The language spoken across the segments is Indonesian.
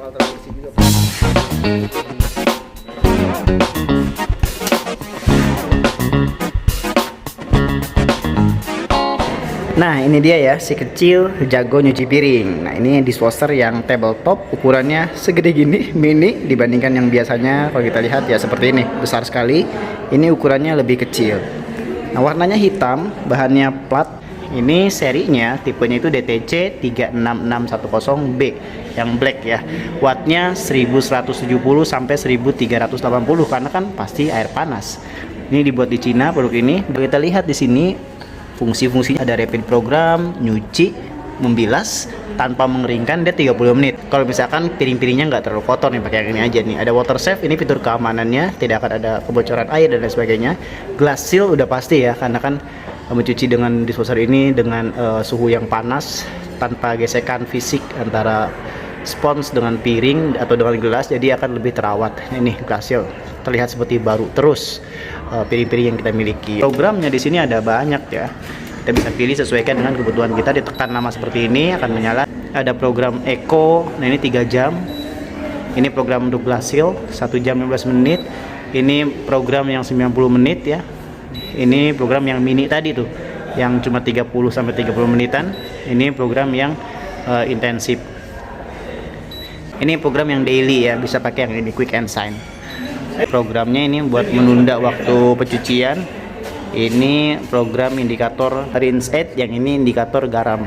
bakal terlalu bersih juga. Nah ini dia ya, si kecil jago nyuci piring. Nah ini dishwasher yang tabletop, ukurannya segede gini, mini dibandingkan yang biasanya. Kalau kita lihat ya seperti ini, besar sekali. Ini ukurannya lebih kecil. Nah warnanya hitam, bahannya plat. Ini serinya, tipenya itu DTC 36610B yang black ya. Wattnya 1170 sampai 1380 karena kan pasti air panas. Ini dibuat di Cina produk ini. Kita lihat di sini fungsi-fungsinya, ada rapid program, nyuci, membilas tanpa mengeringkan, dia 30 menit. Kalau misalkan piring-piringnya nggak terlalu kotor nih, pakai yang ini aja nih. Ada water safe, ini fitur keamanannya, tidak akan ada kebocoran air dan lain sebagainya. Glass seal udah pasti ya, karena kan mencuci dengan dishwasher ini dengan suhu yang panas tanpa gesekan fisik antara spons dengan piring atau dengan gelas, jadi akan lebih terawat. Ini glass seal terlihat seperti baru. Terus piring-piring yang kita miliki, programnya di sini ada banyak ya, kita bisa pilih sesuaikan dengan kebutuhan kita. Ditekan nama seperti ini akan menyala. Ada program Eco, nah ini 3 jam. Ini program untuk glass seal 1 jam 15 menit. Ini program yang 90 menit ya. Ini program yang mini tadi tuh, yang cuma 30 sampai 30 menitan. Ini program yang intensif. Ini program yang daily ya, bisa pakai yang ini quick and sign. Programnya ini buat menunda waktu pencucian. Ini program indikator rinse aid, yang ini indikator garam.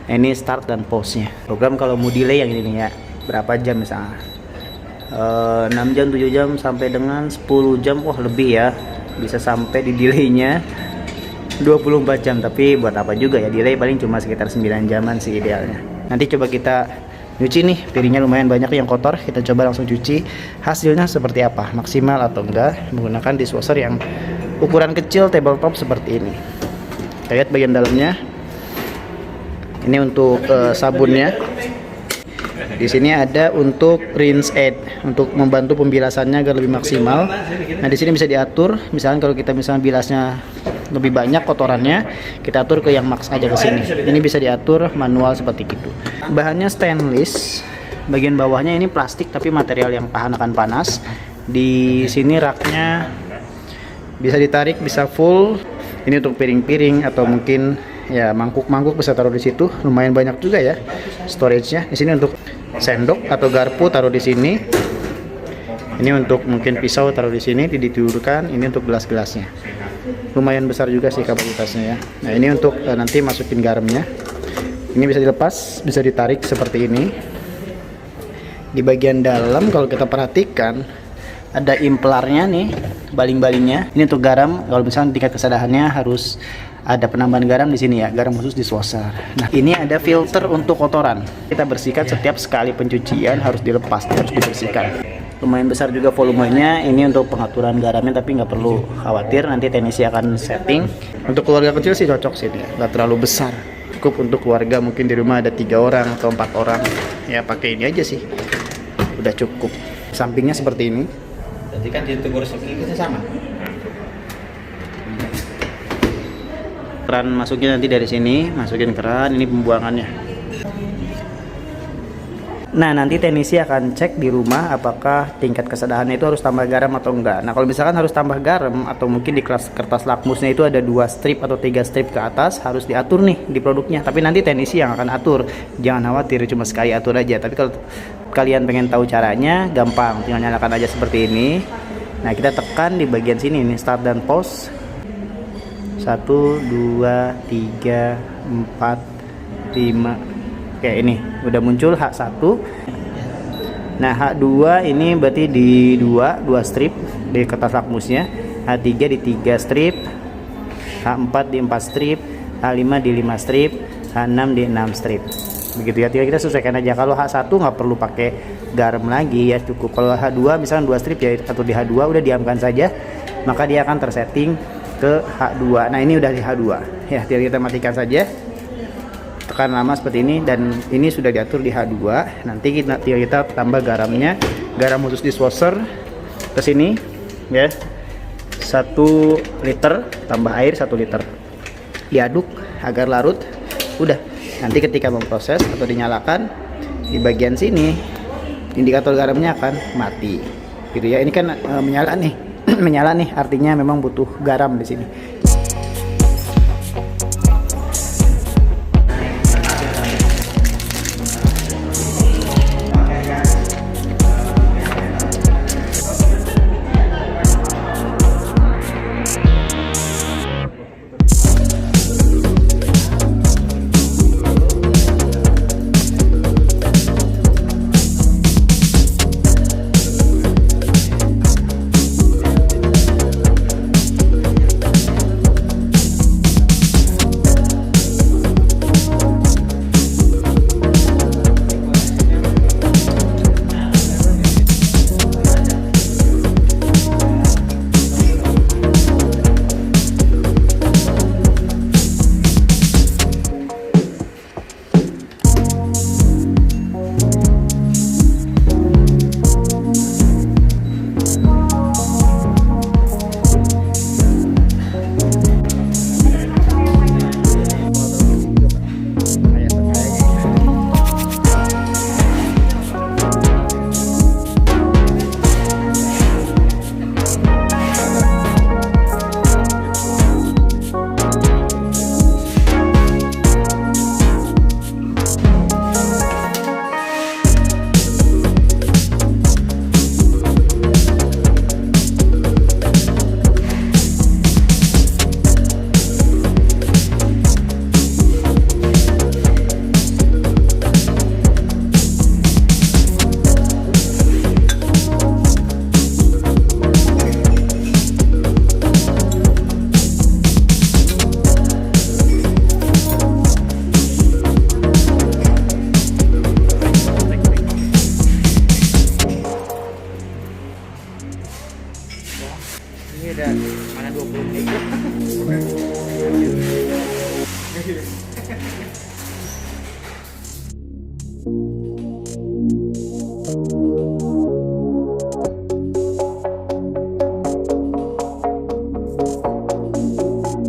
Ini start dan pause nya. Program kalau mau delay yang ini ya, berapa jam misalnya 6 jam, 7 jam sampai dengan 10 jam. Wah lebih ya, bisa sampai di delaynya 24 jam. Tapi buat apa juga ya, delay paling cuma sekitar 9 jaman sih idealnya. Nanti coba kita nyuci nih, piringnya lumayan banyak yang kotor. Kita coba langsung cuci, hasilnya seperti apa, maksimal atau enggak menggunakan dishwasher yang ukuran kecil tabletop seperti ini. Kita lihat bagian dalamnya. Ini untuk sabunnya. Di sini ada untuk rinse aid, untuk membantu pembilasannya agar lebih maksimal. Nah di sini bisa diatur, misalkan kalau kita misalnya bilasnya lebih banyak kotorannya, kita atur ke yang max aja ke sini. Ini bisa diatur manual seperti itu. Bahannya stainless, bagian bawahnya ini plastik tapi material yang tahan akan panas. Di sini raknya bisa ditarik, bisa full. Ini untuk piring-piring atau mungkin ya mangkuk-mangkuk bisa taruh di situ. Lumayan banyak juga ya storage-nya. Di sini untuk sendok atau garpu taruh di sini. Ini untuk mungkin pisau taruh di sini, ditidukan. Ini untuk gelas-gelasnya. Lumayan besar juga sih kapasitasnya ya. Nah ini untuk nanti masukin garamnya. Ini bisa dilepas, bisa ditarik seperti ini. Di bagian dalam kalau kita perhatikan ada implarnya nih, baling-balingnya. Ini untuk garam. Kalau misalnya tingkat kesadarannya harus ada penambahan garam di sini ya, garam khusus dishwasher. Nah ini ada filter untuk kotoran. Kita bersihkan setiap sekali pencucian, harus dilepas, harus dibersihkan. Lumayan besar juga volumenya. Ini untuk pengaturan garamnya, tapi nggak perlu khawatir, nanti teknisi akan setting. Untuk keluarga kecil sih cocok sih, nggak terlalu besar. Cukup untuk keluarga mungkin di rumah ada 3 orang atau 4 orang. Ya pakai ini aja sih, udah cukup. Sampingnya seperti ini. Jadi kan ditegur segini sama. Keran masuknya nanti dari sini, masukin keran, ini pembuangannya. Nah nanti teknisi akan cek di rumah apakah tingkat kesadarannya itu harus tambah garam atau enggak. Nah kalau misalkan harus tambah garam atau mungkin di kertas lakmusnya itu ada 2 strip atau 3 strip ke atas, harus diatur nih di produknya. Tapi nanti teknisi yang akan atur, jangan khawatir, cuma sekali atur aja. Tapi kalau kalian pengen tahu caranya, gampang, tinggal nyalakan aja seperti ini. Nah kita tekan di bagian sini nih, start dan pause. 1, 2, 3, 4, 5. Oke ini udah muncul H1. Nah H2 ini berarti di 2 strip di kertas lakmusnya. H3 di 3 strip. H4 di 4 strip. H5 di 5 strip. H6 di 6 strip. Begitu ya, kita sesuaikan aja. Kalau H1 nggak perlu pakai garam lagi ya, cukup. Kalau H2 misalnya 2 strip ya, atau di H2 udah diamkan saja, maka dia akan tersetting ke H2. Nah ini udah di H2 ya, tinggal kita matikan saja, tekan lama seperti ini, dan ini sudah diatur di H2. Nanti kita tambah garamnya, garam khusus dishwasher ke sini ya, 1 liter, tambah air 1 liter, diaduk agar larut. Udah, nanti ketika memproses atau dinyalakan, di bagian sini indikator garamnya akan mati gitu ya. Ini kan menyala nih menyala nih, artinya memang butuh garam di sini. Ini ada mana 20 mega.